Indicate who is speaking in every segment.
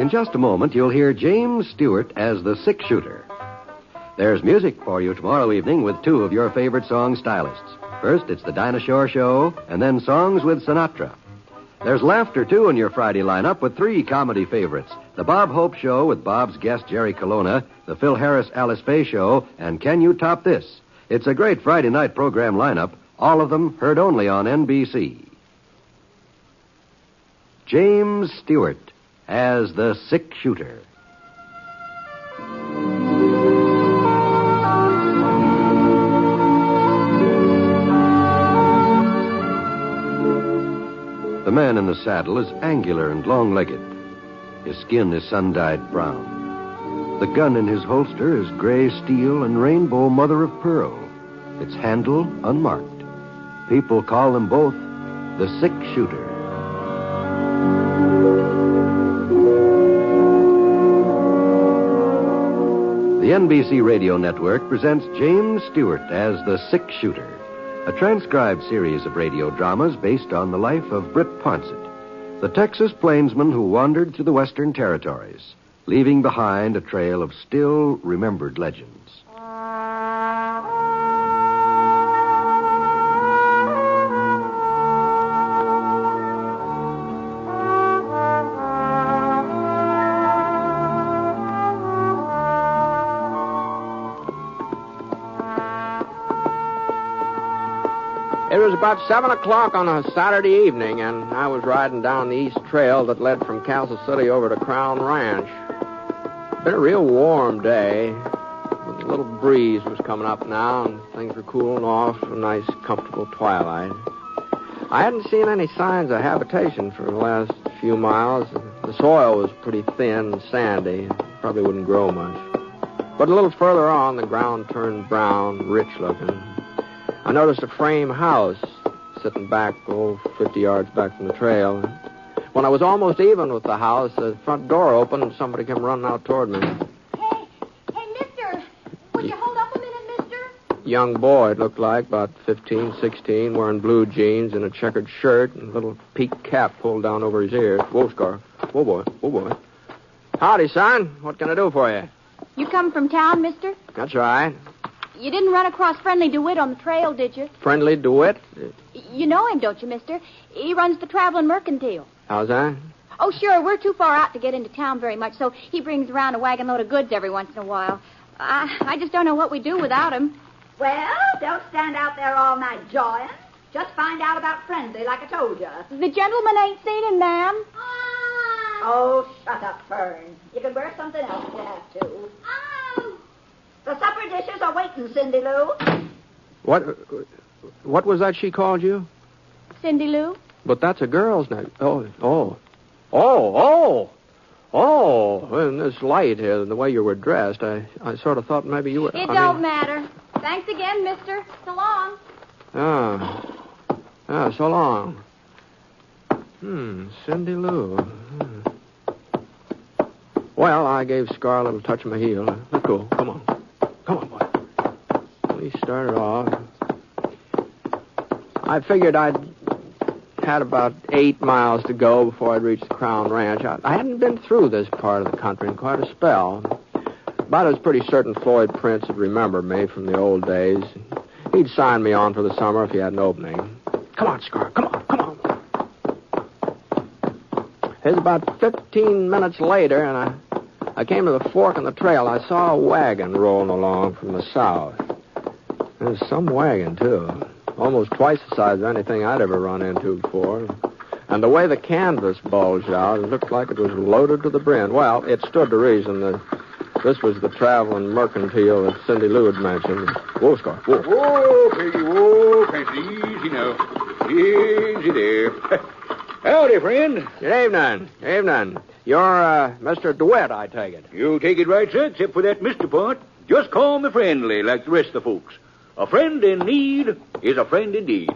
Speaker 1: In just a moment, you'll hear James Stewart as the six-shooter. There's music for you tomorrow evening with two of your favorite song stylists. First, it's the Dinah Shore Show, and then Songs with Sinatra. There's laughter, too, in your Friday lineup with three comedy favorites. The Bob Hope Show with Bob's guest Jerry Colonna, the Phil Harris Alice Faye Show, and Can You Top This? It's a great Friday night program lineup, all of them heard only on NBC. James Stewart as the six-shooter. The man in the saddle is angular and long-legged. His skin is sun-dyed brown. The gun in his holster is gray steel and rainbow mother of pearl. Its handle unmarked. People call them both the six-shooter. The NBC Radio Network presents James Stewart as the six-shooter, a transcribed series of radio dramas based on the life of Britt Ponsett, the Texas plainsman who wandered to the Western Territories, leaving behind a trail of still remembered legends.
Speaker 2: It was about 7 o'clock on a Saturday evening, and I was riding down the east trail that led from Castle City over to Crown Ranch. Been a real warm day. A little breeze was coming up now, and things were cooling off. A nice, comfortable twilight. I hadn't seen any signs of habitation for the last few miles. The soil was pretty thin and sandy. Probably wouldn't grow much. But a little further on, the ground turned brown, rich-looking. I noticed a frame house sitting back, 50 yards back from the trail. When I was almost even with the house, the front door opened and somebody came running out toward me.
Speaker 3: Hey, mister, would you hold up a minute, mister?
Speaker 2: Young boy, it looked like, about 15, 16, wearing blue jeans and a checkered shirt and a little peaked cap pulled down over his ears. Whoa, Scar. Whoa, boy. Howdy, son. What can I do for you?
Speaker 3: You come from town, mister?
Speaker 2: That's right.
Speaker 3: You didn't run across Friendly DeWitt on the trail, did you?
Speaker 2: Friendly DeWitt?
Speaker 3: You know him, don't you, mister? He runs the Traveling Mercantile.
Speaker 2: How's that?
Speaker 3: Oh, sure. We're too far out to get into town very much, so he brings around a wagon load of goods every once in a while. I just don't know what we'd do without him.
Speaker 4: Well, don't stand out there all night jawing. Just find out about Friendly, like I told you.
Speaker 3: The gentleman ain't seen him, ma'am.
Speaker 4: Oh, shut up, Fern. You can wear something else if you have to. The supper dishes are waiting, Cindy Lou.
Speaker 2: What was that she called you?
Speaker 3: Cindy Lou?
Speaker 2: But that's a girl's name. Oh. In this light here, and the way you were dressed, I sort of thought maybe you were...
Speaker 3: It don't matter. Thanks again, mister. So long.
Speaker 2: So long. Cindy Lou. Well, I gave Scar a little touch of my heel. Let's go. Come on, boy. We started off. I figured I'd had about 8 miles to go before I'd reach the Crown Ranch. I hadn't been through this part of the country in quite a spell. But I was pretty certain Floyd Prince would remember me from the old days. He'd sign me on for the summer if he had an opening. Come on, Scar. Come on. It was about 15 minutes later, and I came to the fork in the trail. I saw a wagon rolling along from the south. It was some wagon, too. Almost twice the size of anything I'd ever run into before. And the way the canvas bulged out, it looked like it was loaded to the brim. Well, it stood to reason that this was the Traveling Mercantile that Cindy Lou had mentioned. Whoa, Scar. Whoa.
Speaker 5: Whoa, Peggy. Easy now. Easy there. Howdy, friend.
Speaker 2: Good evening. You're, Mr. DeWitt, I take it.
Speaker 5: You take it right, sir, except for that Mr. part. Just call me Friendly, like the rest of the folks. A friend in need is a friend indeed.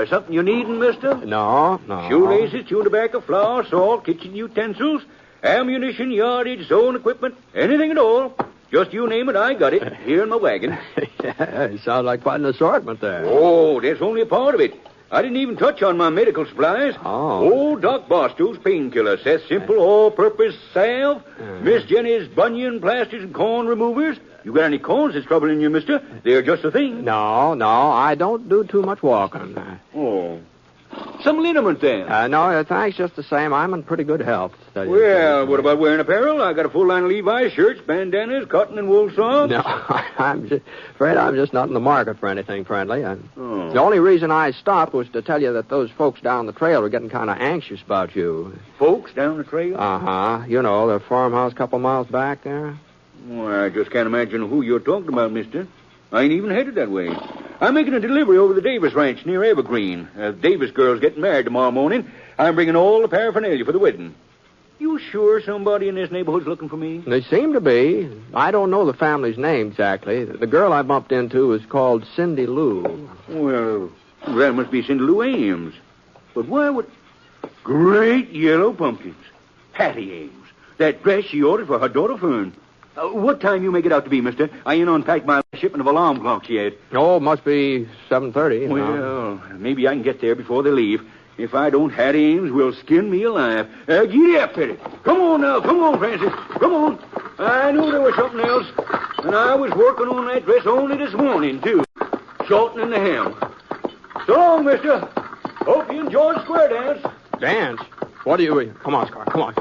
Speaker 5: Something you needin', mister?
Speaker 2: No.
Speaker 5: Shoelaces, chewing tobacco, flour, salt, kitchen utensils, ammunition, yardage, zone equipment, anything at all. Just you name it, I got it. Here in my wagon.
Speaker 2: Yeah, it sounds like quite an assortment there.
Speaker 5: Oh, that's only a part of it. I didn't even touch on my medical supplies.
Speaker 2: Oh.
Speaker 5: Old Doc Barstow's painkiller, Seth's simple all-purpose salve, Miss Jenny's bunion plasters and corn removers. You got any corns that's troubling you, mister? They're just the thing.
Speaker 2: No, I don't do too much walking.
Speaker 5: Oh. Some liniment, then.
Speaker 2: No, thanks just the same. I'm in pretty good health. To tell you the
Speaker 5: Well,
Speaker 2: truth.
Speaker 5: what about wearing apparel? I got a full line of Levi's shirts, bandanas, cotton and wool socks.
Speaker 2: No, I'm afraid I'm just not in the market for anything friendly.
Speaker 5: Oh.
Speaker 2: The only reason I stopped was to tell you that those folks down the trail were getting kind of anxious about you.
Speaker 5: Folks down the trail?
Speaker 2: Uh-huh. You know, the farmhouse a couple miles back there.
Speaker 5: Well, I just can't imagine who you're talking about, mister. I ain't even headed that way. I'm making a delivery over the Davis Ranch near Evergreen. Davis girl's getting married tomorrow morning. I'm bringing all the paraphernalia for the wedding. You sure somebody in this neighborhood's looking for me?
Speaker 2: They seem to be. I don't know the family's name exactly. The girl I bumped into is called Cindy Lou.
Speaker 5: Well, that must be Cindy Lou Ames. But why would... Great yellow pumpkins. Hattie Ames. That dress she ordered for her daughter Fern. What time you make it out to be, mister? I ain't unpacked my shipment of alarm clocks yet.
Speaker 2: Oh, it must be 7:30.
Speaker 5: Well, maybe I can get there before they leave. If I don't, Hattie Ames will skin me alive. Giddy up, Petty. Come on now. Come on, Francis. Come on. I knew there was something else. And I was working on that dress only this morning, too. Shortening the hem. So long, mister. Hope you enjoy the square dance.
Speaker 2: Dance? What are you... Come on, Scar. Come on.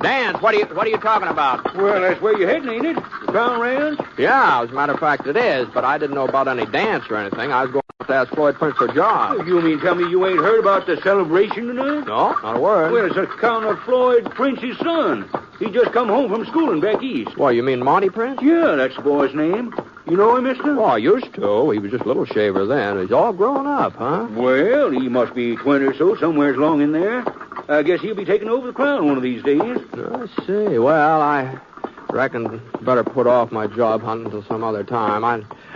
Speaker 2: Dance? What are you talking about?
Speaker 5: Well, that's where you're heading, ain't it? The Crown Ranch?
Speaker 2: Yeah, as a matter of fact, it is, but I didn't know about any dance or anything. I was going to ask Floyd Prince for a job.
Speaker 5: You mean tell me you ain't heard about the celebration tonight?
Speaker 2: No, not a word.
Speaker 5: Well, it's account of Floyd Prince's son. He just come home from school and back east.
Speaker 2: Well, you mean Monty Prince?
Speaker 5: Yeah, that's the boy's name. You know him, mister?
Speaker 2: Oh, I used to. He was just a little shaver then. He's all grown up, huh?
Speaker 5: Well, he must be 20 or so, somewhere along in there. I guess he'll be taking over the crown one of these days.
Speaker 2: I see. Well, I reckon better put off my job hunting until some other time.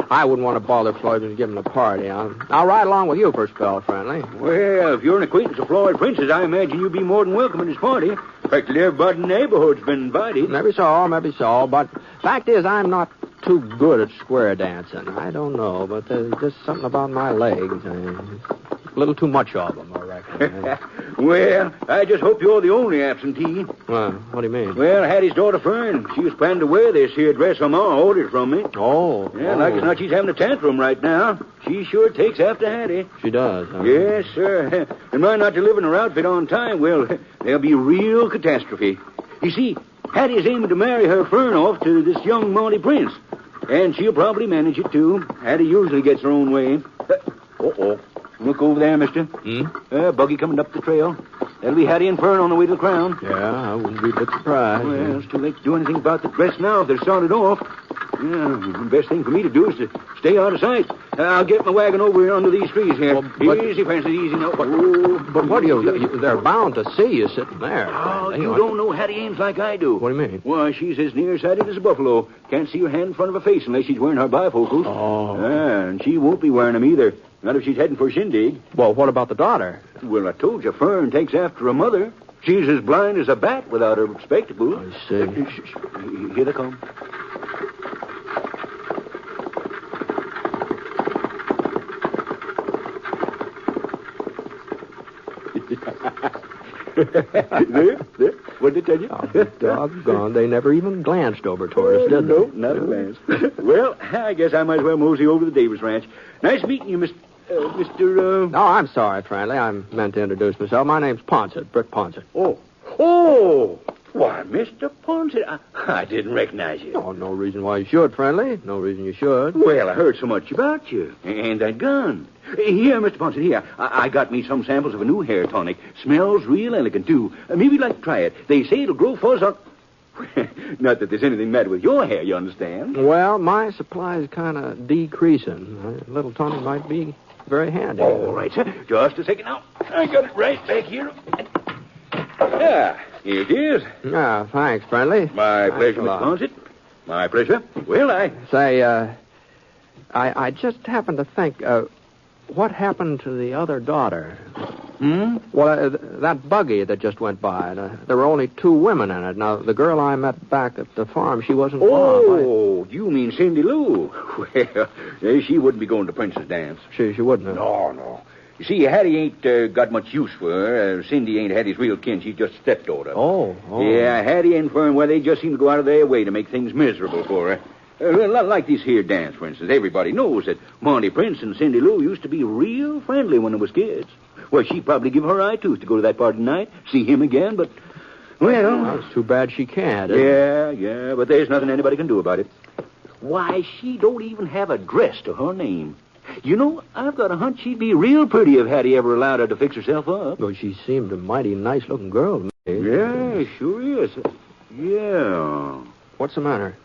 Speaker 2: I wouldn't want to bother Floyd and give him a party. I'll ride along with you for a spell, friendly.
Speaker 5: Well, if you're an acquaintance of Floyd Prince's, I imagine you'd be more than welcome at his party. Practically everybody in the neighborhood's been invited.
Speaker 2: Maybe so. But fact is, I'm not too good at square dancing. I don't know, but there's just something about my legs. A little too much of them, I reckon.
Speaker 5: Well, I just hope you're the only absentee.
Speaker 2: Well, what do you mean?
Speaker 5: Well, Hattie's daughter Fern, she was planning to wear this here dress her ma ordered from me.
Speaker 2: Oh.
Speaker 5: Yeah, like as not, she's having a tantrum right now. She sure takes after Hattie.
Speaker 2: She does, huh?
Speaker 5: Yes, sir. And mind not delivering her outfit on time, well, there'll be real catastrophe. You see, Hattie's aiming to marry her Fern off to this young Monty Prince. And she'll probably manage it, too. Hattie usually gets her own way. Uh-oh. Look over there, mister. Buggy coming up the trail. That'll be Hattie and Fern on the way to the crown.
Speaker 2: Yeah, I wouldn't be a bit surprised.
Speaker 5: Well, it's too late to do anything about the dress now if they're started off. Yeah, the best thing for me to do is to stay out of sight. I'll get my wagon over here under these trees here.
Speaker 2: Well,
Speaker 5: easy, Francis, easy now.
Speaker 2: But what do you... They're bound to see you sitting there.
Speaker 5: Oh, you don't know Hattie Ames like I do.
Speaker 2: What do you mean?
Speaker 5: Why, she's as nearsighted as a buffalo. Can't see her hand in front of her face unless she's wearing her bifocals.
Speaker 2: Oh.
Speaker 5: And she won't be wearing them either. Not if she's heading for a shindig.
Speaker 2: Well, what about the daughter?
Speaker 5: Well, I told you, Fern takes after her mother. She's as blind as a bat without her spectacles.
Speaker 2: I see.
Speaker 5: Here they come. There. What did they tell you?
Speaker 2: Oh, doggone. They never even glanced over toward us, did they?
Speaker 5: No, not a glance. Well, I guess I might as well mosey over to the Davis Ranch. Nice meeting you, Mr.
Speaker 2: No, I'm sorry, friendly. I meant to introduce myself. My name's Ponsett, Brick Ponsett.
Speaker 5: Oh, why, Mr. Ponsett, I didn't recognize you.
Speaker 2: Oh, no reason why you should, friendly. No reason you should.
Speaker 5: Well, I heard so much about you. And that gun. Here, Mr. Ponsett, here. I got me some samples of a new hair tonic. Smells real elegant, too. Maybe you'd like to try it. They say it'll grow fuzz on... Not that there's anything matter with your hair, you understand.
Speaker 2: Well, my supply's kind of decreasing. A little tonic might be very handy.
Speaker 5: All right, sir. Just a second now. I got it right back here. Here it is.
Speaker 2: Yeah, thanks, friendly.
Speaker 5: My pleasure, Mr. Ponsett. My pleasure. Well,
Speaker 2: Say, I just happened to think, what happened to the other daughter? Well, that buggy that just went by, there were only 2 women in it. Now, the girl I met back at the farm, she wasn't
Speaker 5: Oh, you mean Cindy Lou? Well, she wouldn't be going to Prince's dance.
Speaker 2: She wouldn't have.
Speaker 5: No. You see, Hattie ain't got much use for her. Cindy ain't Hattie's real kin. She's just stepdaughter.
Speaker 2: Oh.
Speaker 5: Yeah, Hattie and Fern, well, they just seem to go out of their way to make things miserable for her. Like this here dance, for instance. Everybody knows that Monty Prince and Cindy Lou used to be real friendly when they was kids. Well, she'd probably give her eye tooth to go to that party tonight, see him again, but, well...
Speaker 2: It's too bad she can't.
Speaker 5: Yeah, but there's nothing anybody can do about it. Why, she don't even have a dress to her name. You know, I've got a hunch she'd be real pretty if Hattie ever allowed her to fix herself up.
Speaker 2: Well, she seemed a mighty nice-looking girl to me.
Speaker 5: Yeah, sure is. Yeah.
Speaker 2: What's the matter?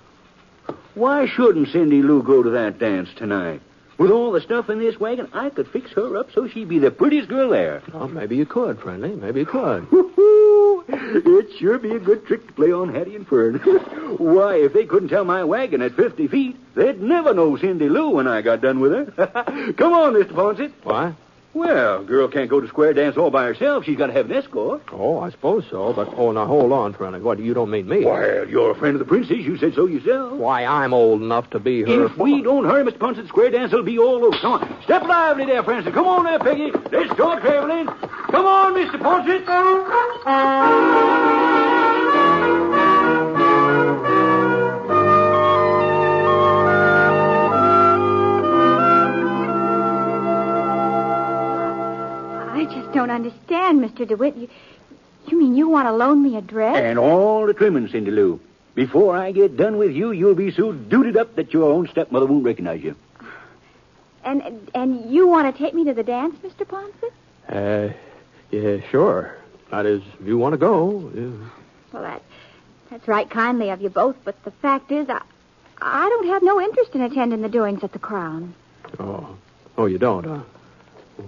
Speaker 5: Why shouldn't Cindy Lou go to that dance tonight? With all the stuff in this wagon, I could fix her up so she'd be the prettiest girl there.
Speaker 2: Oh, maybe you could, Friendly. Maybe you could.
Speaker 5: It'd sure be a good trick to play on Hattie and Fern. Why, if they couldn't tell my wagon at 50 feet, they'd never know Cindy Lou when I got done with her. Come on, Mr. Ponset.
Speaker 2: Why?
Speaker 5: Well, girl can't go to square dance all by herself. She's got to have an escort.
Speaker 2: Oh, I suppose so, but... Oh, now, hold on, Friendly. What, you don't mean me?
Speaker 5: Why, you're a friend of the princess. You said so yourself.
Speaker 2: Why, I'm old enough to be her...
Speaker 5: If we don't hurry, Mr. Ponset, the square dance will be all over. Come on. Step lively there, Francis. Come on there, Peggy. Let's start traveling. Come on, Mr. Ponset.
Speaker 3: Don't understand, Mr. DeWitt. You mean you want to loan me a dress?
Speaker 5: And all the trimmings, Cindy Lou. Before I get done with you, you'll be so dooted up that your own stepmother won't recognize you.
Speaker 3: And you want to take me to the dance, Mr. Ponset?
Speaker 2: Yeah, sure. That is, if you want to go. Yeah.
Speaker 3: Well, that's right kindly of you both, but the fact is, I don't have no interest in attending the doings at the Crown.
Speaker 2: Oh, you don't, huh?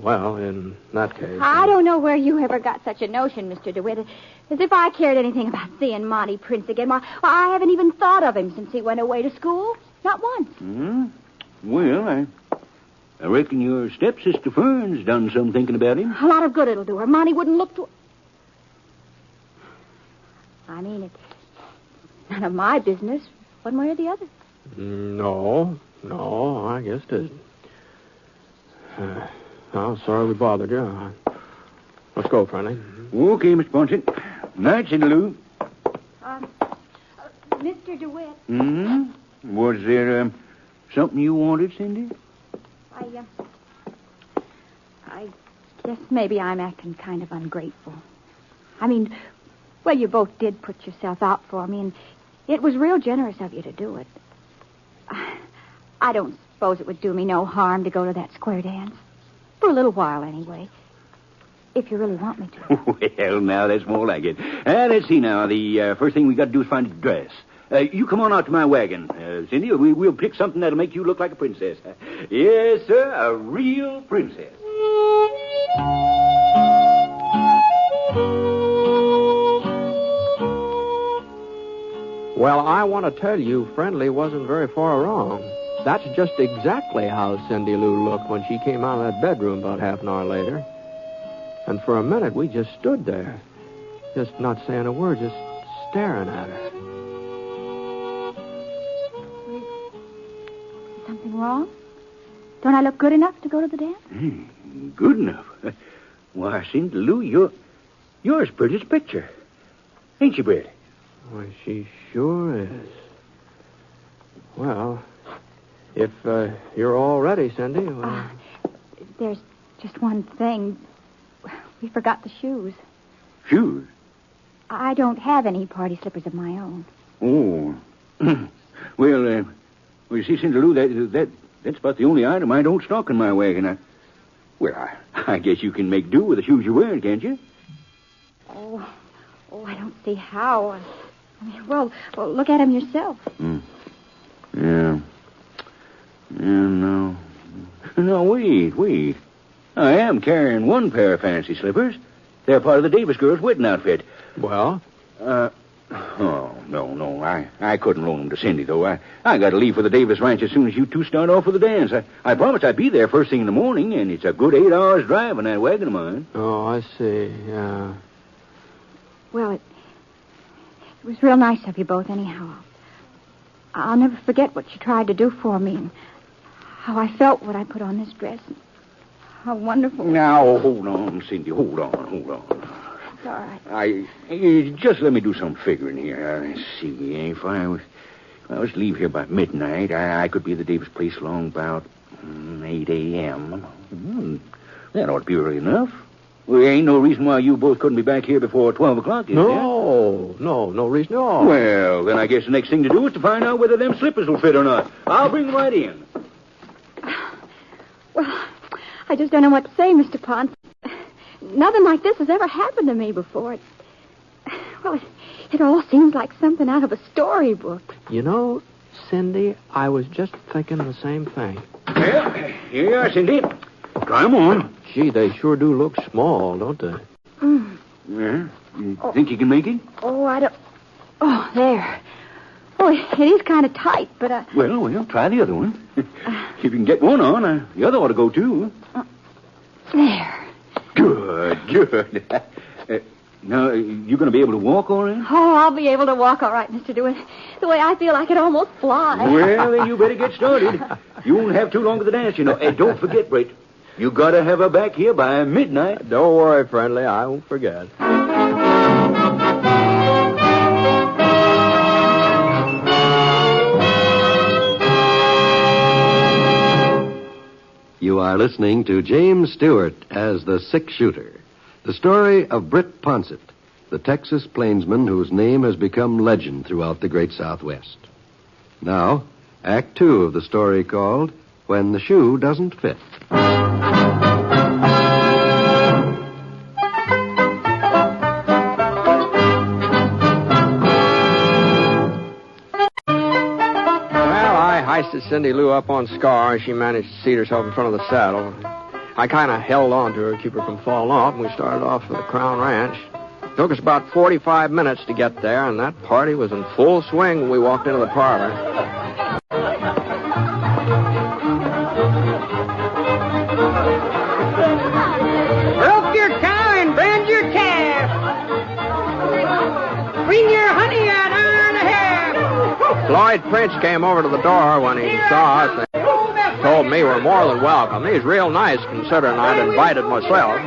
Speaker 2: Well, in that case...
Speaker 3: I don't know where you ever got such a notion, Mr. DeWitt. As if I cared anything about seeing Monty Prince again. Why, I haven't even thought of him since he went away to school. Not once.
Speaker 5: Well, I reckon your stepsister Fern's done some thinking about him.
Speaker 3: A lot of good it'll do her. Monty wouldn't look to... I mean, it's none of my business, one way or the other.
Speaker 2: No, I guess it isn't. I'm sorry we bothered you. Let's go, Friendly.
Speaker 5: Okay, Mr. Ponset. Night, Cindy Lou.
Speaker 3: Mr. DeWitt.
Speaker 5: Was there something you wanted, Cindy?
Speaker 3: I guess maybe I'm acting kind of ungrateful. I mean, well, you both did put yourself out for me, and it was real generous of you to do it. I don't suppose it would do me no harm to go to that square dance. For a little while, anyway. If you really want me to.
Speaker 5: Well, now, that's more like it. Let's see now. The first thing we got to do is find a dress. You come on out to my wagon, Cindy. We'll pick something that'll make you look like a princess. Yes, sir, a real princess.
Speaker 2: Well, I want to tell you, Friendly wasn't very far wrong. That's just exactly how Cindy Lou looked when she came out of that bedroom about half an hour later. And for a minute, we just stood there, just not saying a word, just staring at her.
Speaker 3: Is something wrong? Don't I look good enough to go to the dance?
Speaker 5: Good enough? Why, Cindy Lou, you're as pretty as a picture. Ain't you, Brett?
Speaker 2: Why, she sure is. Well... If you're all ready, Cindy. Well...
Speaker 3: There's just one thing. We forgot the shoes.
Speaker 5: Shoes?
Speaker 3: I don't have any party slippers of my own.
Speaker 5: Oh. Well, you see, Cindy Lou, that's about the only item I don't stock in my wagon. I guess you can make do with the shoes you're wearing, can't you?
Speaker 3: Oh, I don't see how. I mean, well, look at them yourself.
Speaker 5: Yeah. No. No, wait. I am carrying one pair of fancy slippers. They're part of the Davis girls' wedding outfit.
Speaker 2: Well?
Speaker 5: Oh, no. I couldn't loan them to Cindy, though. I got to leave for the Davis ranch as soon as you two start off for the dance. I promised I'd be there first thing in the morning, and it's a good 8 hours drive in that wagon of mine.
Speaker 2: Oh, I see, yeah.
Speaker 3: Well, it was real nice of you both, anyhow. I'll never forget what you tried to do for me and how I felt when I put on this dress. how wonderful.
Speaker 5: Now, hold on, Cindy. Hold on.
Speaker 3: It's all right.
Speaker 5: Just let me do some figuring here. Let's see. If I was to leave here by midnight, I could be at the Davis place along about 8 a.m. That ought to be early enough. Well, there ain't no reason why you both couldn't be back here before 12 o'clock, is there?
Speaker 2: No reason at all.
Speaker 5: Well, then I guess the next thing to do is to find out whether them slippers will fit or not. I'll bring them right in.
Speaker 3: Well, I just don't know what to say, Mr. Ponce. Nothing like this has ever happened to me before. It all seems like something out of a storybook.
Speaker 2: You know, Cindy, I was just thinking the same thing.
Speaker 5: Well, here you are, Cindy. Try 'em on.
Speaker 2: Gee, they sure do look small, don't they?
Speaker 5: Yeah. You think you can make it?
Speaker 3: Oh, I don't... Oh, there. Oh, it is kind of tight, but...
Speaker 5: Well, try the other one. If you can get one on, the other ought to go, too.
Speaker 3: There.
Speaker 5: Good. Now, you going to be able to walk all right?
Speaker 3: Oh, I'll be able to walk all right, Mr. DeWitt. The way I feel I could almost fly.
Speaker 5: Well, then you better get started. You won't have too long to the dance, you know. And don't forget, Brett, you got to have her back here by midnight.
Speaker 2: Don't worry, friendly. I won't forget.
Speaker 1: You are listening to James Stewart as the Six-Shooter, the story of Britt Ponsett, the Texas plainsman whose name has become legend throughout the great Southwest. Now, Act 2 of the story called When the Shoe Doesn't Fit.
Speaker 2: I hoisted Cindy Lou up on Scar, and she managed to seat herself in front of the saddle. I kind of held on to her to keep her from falling off, and we started off for the Crown Ranch. It took us about 45 minutes to get there, and that party was in full swing when we walked into the parlor.
Speaker 6: Rope your cow and brand your calf. Bring your honey an hour and a half.
Speaker 2: Floyd Prince came over to the door when he saw us and told me we're more than welcome. He's real nice, considering I'd invited myself.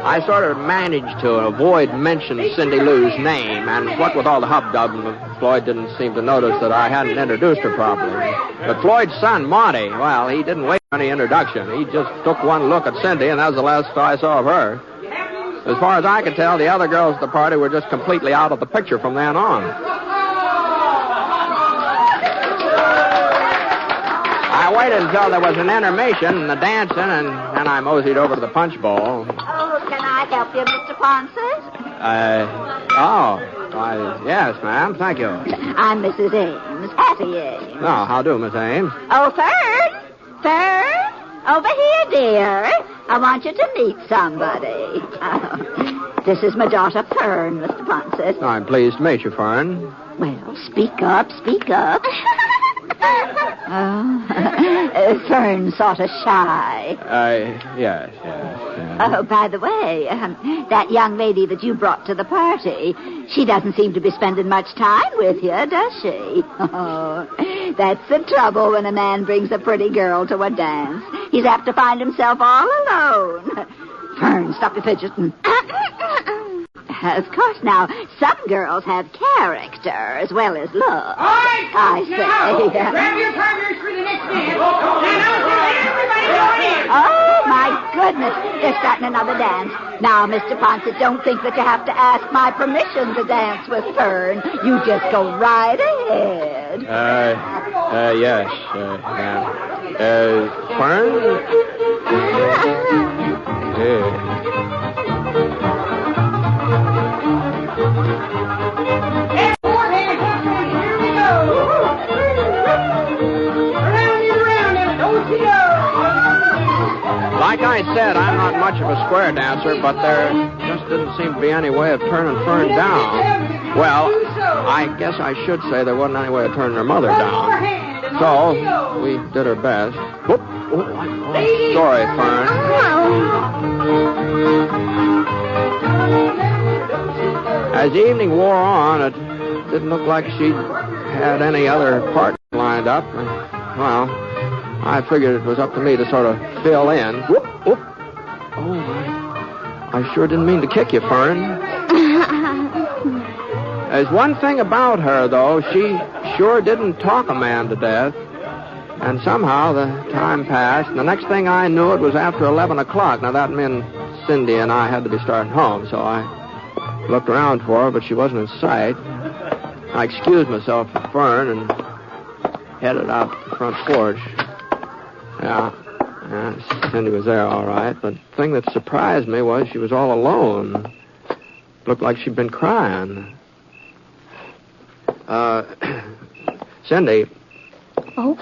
Speaker 2: I sort of managed to avoid mentioning Cindy Lou's name, and what with all the hubdub, Floyd didn't seem to notice that I hadn't introduced her properly. But Floyd's son, Monty, well, he didn't wait for any introduction. He just took one look at Cindy, and that was the last I saw of her. As far as I could tell, the other girls at the party were just completely out of the picture from then on. I waited until there was an intermission and the dancing, and then I moseyed over to the punch bowl.
Speaker 4: Oh, can I help you, Mr. Ponce?
Speaker 2: Yes, ma'am. Thank you.
Speaker 4: I'm Mrs. Ames, Hattie Ames.
Speaker 2: Oh, how do, Miss Ames?
Speaker 4: Oh, Fern, over here, dear. I want you to meet somebody. This is my daughter, Fern, Mr. Ponce.
Speaker 2: I'm pleased to meet you, Fern.
Speaker 4: Well, speak up. Fern's sort of shy.
Speaker 2: Yes.
Speaker 4: Oh, by the way, that young lady that you brought to the party, she doesn't seem to be spending much time with you, does she? Oh, that's the trouble when a man brings a pretty girl to a dance. He's apt to find himself all alone. Fern, stop your fidgeting. Of course, now, some girls have character as well as looks.
Speaker 6: All right,
Speaker 4: I say.
Speaker 6: grab your partners for the next dance. And I'll tell everybody going in.
Speaker 4: Oh, my goodness. They're starting another dance. Now, Mr. Ponce, don't think that you have to ask my permission to dance with Fern. You just go right ahead.
Speaker 2: Yes. Fern? Like I said, I'm not much of a square dancer, but there just didn't seem to be any way of turning Fern down. Well, I guess I should say there wasn't any way of turning her mother down. So, we did our best. Whoop. Sorry, Fern. As the evening wore on, it didn't look like she had any other partner lined up. Well, I figured it was up to me to sort of fill in. Whoop, whoop. Oh, I sure didn't mean to kick you, Fern. There's one thing about her, though. She sure didn't talk a man to death. And somehow the time passed, and the next thing I knew, it was after 11 o'clock. Now, that meant Cindy and I had to be starting home, so I looked around for her, but she wasn't in sight. I excused myself from Fern and headed out the front porch. Yeah, Cindy was there all right. The thing that surprised me was she was all alone. Looked like she'd been crying. Cindy.
Speaker 3: Oh,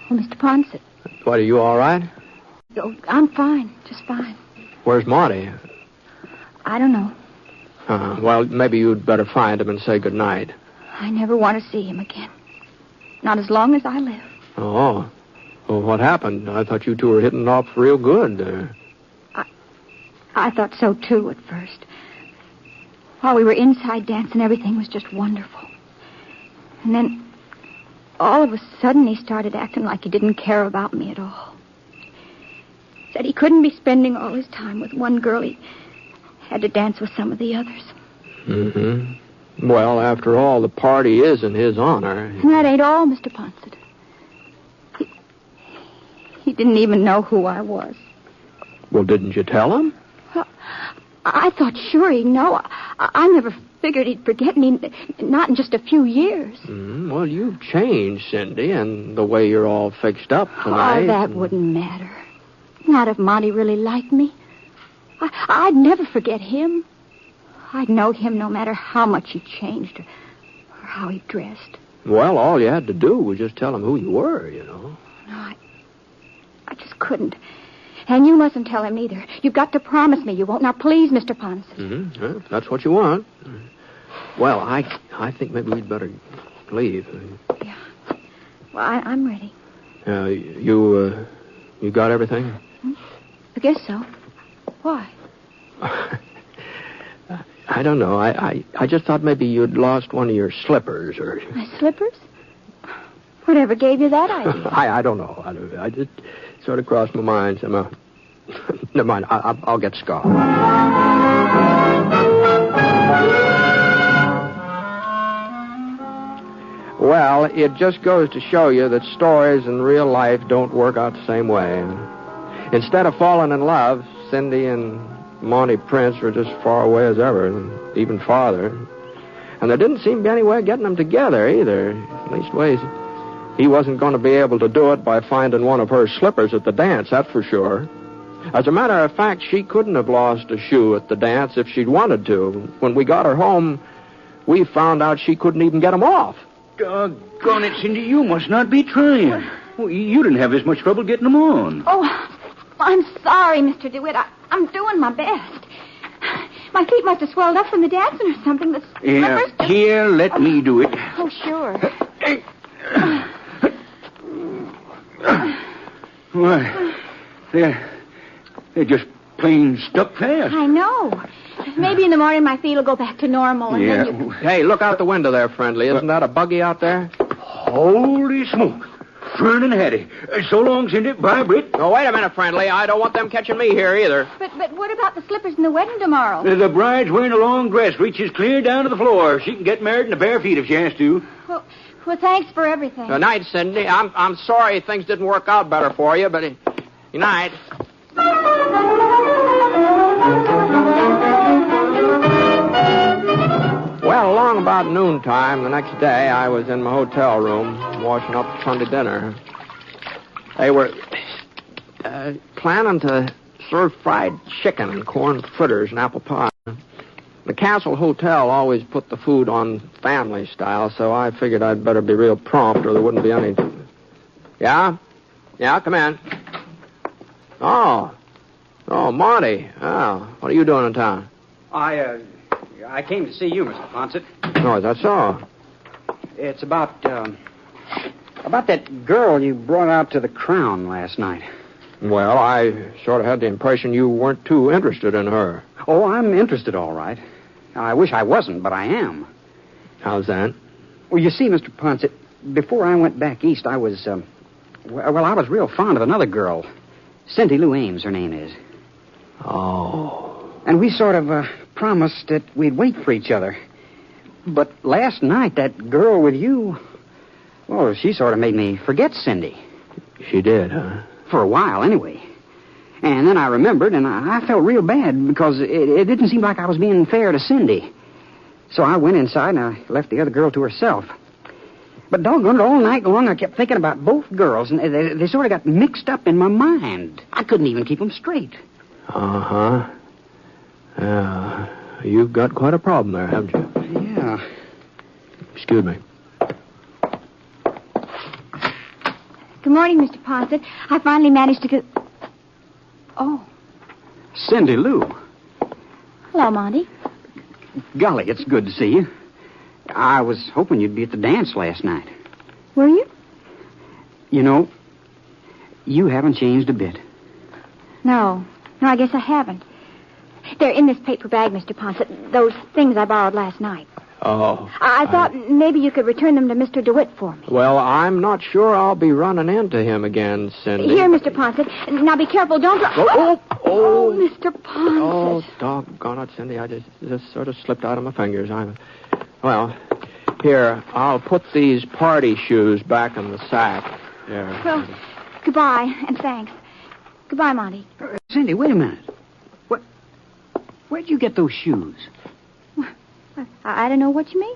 Speaker 3: Mr. Ponset.
Speaker 2: What, are you all right?
Speaker 3: Oh, I'm fine, just fine.
Speaker 2: Where's Marty?
Speaker 3: I don't know.
Speaker 2: Well, maybe you'd better find him and say good night.
Speaker 3: I never want to see him again. Not as long as I live.
Speaker 2: Oh. Well, what happened? I thought you two were hitting off real good.
Speaker 3: I thought so, too, at first. While we were inside dancing, everything was just wonderful. And then, all of a sudden, he started acting like he didn't care about me at all. Said he couldn't be spending all his time with one girl. He had to dance with some of the others.
Speaker 2: Mm-hmm. Well, after all, the party is in his honor.
Speaker 3: And that ain't all, Mr. Ponset. He didn't even know who I was.
Speaker 2: Well, didn't you tell him?
Speaker 3: Well, I thought sure he'd know. I never figured he'd forget me, not in just a few years.
Speaker 2: Well, you've changed, Cindy, and the way you're all fixed up tonight.
Speaker 3: Oh, that wouldn't matter. Not if Monty really liked me. I'd never forget him. I'd know him no matter how much he changed or how he dressed.
Speaker 2: Well, all you had to do was just tell him who you were, you know.
Speaker 3: No, I just couldn't. And you mustn't tell him either. You've got to promise me you won't. Now, please, Mr. Ponset.
Speaker 2: Mm-hmm. Well, if that's what you want. Well, I think maybe we'd better leave.
Speaker 3: Yeah. Well, I'm ready.
Speaker 2: You got everything?
Speaker 3: I guess so. Why?
Speaker 2: I don't know. I just thought maybe you'd lost one of your slippers or...
Speaker 3: My slippers? Whatever gave you that idea?
Speaker 2: I don't know. I just sort of crossed my mind somehow. Never mind. I'll get Scar. Well, it just goes to show you that stories in real life don't work out the same way. Instead of falling in love, Cindy and Monty Prince were just far away as ever, and even farther. And there didn't seem to be any way of getting them together either. Leastways, he wasn't going to be able to do it by finding one of her slippers at the dance, that's for sure. As a matter of fact, she couldn't have lost a shoe at the dance if she'd wanted to. When we got her home, we found out she couldn't even get them off.
Speaker 5: Doggone it, Cindy, you must not be trying. Well, you didn't have as much trouble getting them on.
Speaker 3: Oh, I'm sorry, Mr. DeWitt. I'm doing my best. My feet must have swelled up from the dancing or something. The slippers...
Speaker 5: Here, let me do it.
Speaker 3: Oh, sure.
Speaker 5: Why, they're just plain stuck fast.
Speaker 3: I know. Maybe in the morning my feet will go back to normal. And
Speaker 5: Yeah.
Speaker 3: then you...
Speaker 2: Hey, look out the window there, friendly. Isn't that a buggy out there?
Speaker 5: Holy smoke. Fern and Hattie. So long, Cindy. Bye, Britt.
Speaker 2: Oh, wait a minute, friendly. I don't want them catching me here either.
Speaker 3: But what about the slippers and the wedding tomorrow?
Speaker 5: The bride's wearing a long dress, reaches clear down to the floor. She can get married in the bare feet if she has to.
Speaker 3: Well, thanks for everything.
Speaker 2: Good night, Cindy. I'm sorry things didn't work out better for you, but good night. Well, along about noontime the next day, I was in my hotel room washing up Sunday dinner. They were planning to serve fried chicken and corn fritters and apple pie. The Castle Hotel always put the food on family style, so I figured I'd better be real prompt or there wouldn't be any... Yeah? Yeah, come in. Oh, Monty. Oh, what are you doing in town?
Speaker 7: I came to see you, Mr. Ponset.
Speaker 2: Oh, is that so?
Speaker 7: It's about that girl you brought out to the Crown last night.
Speaker 2: Well, I sort of had the impression you weren't too interested in her.
Speaker 7: Oh, I'm interested, all right. I wish I wasn't, but I am.
Speaker 2: How's that?
Speaker 7: Well, you see, Mr. Ponset, before I went back east, I was Well, I was real fond of another girl. Cindy Lou Ames, her name is.
Speaker 2: Oh.
Speaker 7: And we sort of promised that we'd wait for each other. But last night, that girl with you, well, she sort of made me forget Cindy.
Speaker 2: She did, huh?
Speaker 7: For a while, anyway. And then I remembered, and I felt real bad because it didn't seem like I was being fair to Cindy. So I went inside and I left the other girl to herself. But doggone it, all night long I kept thinking about both girls, and they sort of got mixed up in my mind. I couldn't even keep them straight.
Speaker 2: Uh-huh. Yeah. You've got quite a problem there, haven't you?
Speaker 7: Yeah.
Speaker 2: Excuse me.
Speaker 3: Good morning, Mr. Ponset. I finally managed to get... Oh.
Speaker 7: Cindy Lou.
Speaker 3: Hello, Monty.
Speaker 7: Golly, it's good to see you. I was hoping you'd be at the dance last night.
Speaker 3: Were you?
Speaker 7: You know, you haven't changed a bit.
Speaker 3: No, I guess I haven't. They're in this paper bag, Mr. Ponset. Those things I borrowed last night.
Speaker 2: Oh.
Speaker 3: I thought maybe you could return them to Mr. DeWitt for me.
Speaker 2: Well, I'm not sure I'll be running into him again, Cindy.
Speaker 3: Here, Mr. Ponset. Now be careful. Don't drop... Oh, Mr. Ponset.
Speaker 2: Oh, doggone it, Cindy. I just sort of slipped out of my fingers. Well, here, I'll put these party shoes back in the sack. There.
Speaker 3: Well, goodbye, and thanks. Goodbye, Monty.
Speaker 7: Cindy, wait a minute. Where'd you get those shoes?
Speaker 3: I don't know what you mean.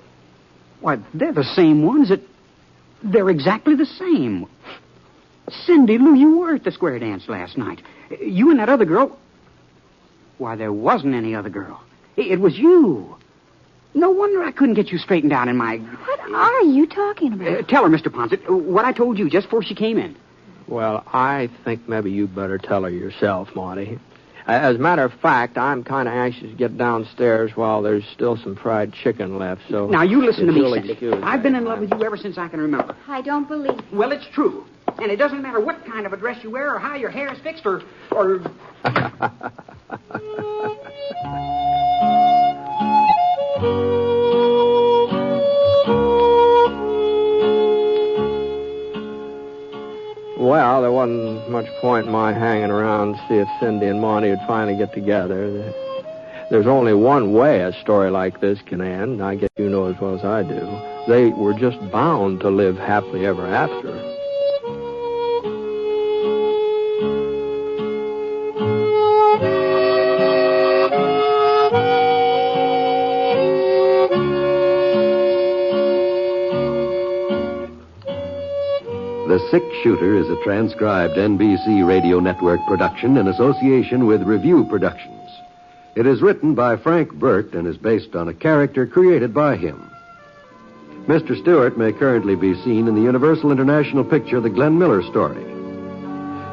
Speaker 7: Why, they're the same ones they're exactly the same. Cindy Lou, you were at the square dance last night. You and that other girl... Why, there wasn't any other girl. It was you. No wonder I couldn't get you straightened out in my...
Speaker 3: What are you talking about?
Speaker 7: Tell her, Mr. Ponset, what I told you just before she came in.
Speaker 2: Well, I think maybe you better tell her yourself, Monty. As a matter of fact, I'm kind of anxious to get downstairs while there's still some fried chicken left, so...
Speaker 7: Now, you listen to me,
Speaker 2: you'll
Speaker 7: Cindy.
Speaker 2: excuse
Speaker 7: I've
Speaker 2: me.
Speaker 7: been in love with you ever since I can remember.
Speaker 3: I don't believe it.
Speaker 7: Well, it's true. And it doesn't matter what kind of a dress you wear or how your hair is fixed or...
Speaker 2: Well, there wasn't much point in my hanging around to see if Cindy and Monty would finally get together. There's only one way a story like this can end. I guess you know as well as I do. They were just bound to live happily ever after.
Speaker 1: The Six Shooter is a transcribed NBC Radio Network production in association with Review Productions. It is written by Frank Burt and is based on a character created by him. Mr. Stewart may currently be seen in the Universal International picture The Glenn Miller Story.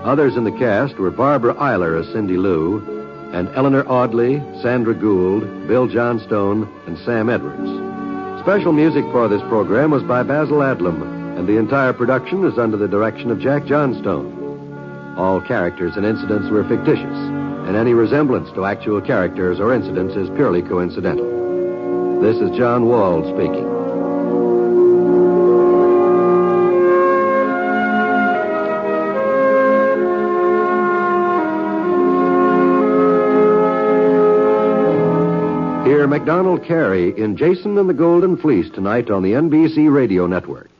Speaker 1: Others in the cast were Barbara Eiler as Cindy Lou and Eleanor Audley, Sandra Gould, Bill Johnstone, and Sam Edwards. Special music for this program was by Basil Adlam, and the entire production is under the direction of Jack Johnstone. All characters and incidents were fictitious, and any resemblance to actual characters or incidents is purely coincidental. This is John Wald speaking. Hear MacDonald Carey in Jason and the Golden Fleece tonight on the NBC Radio Network.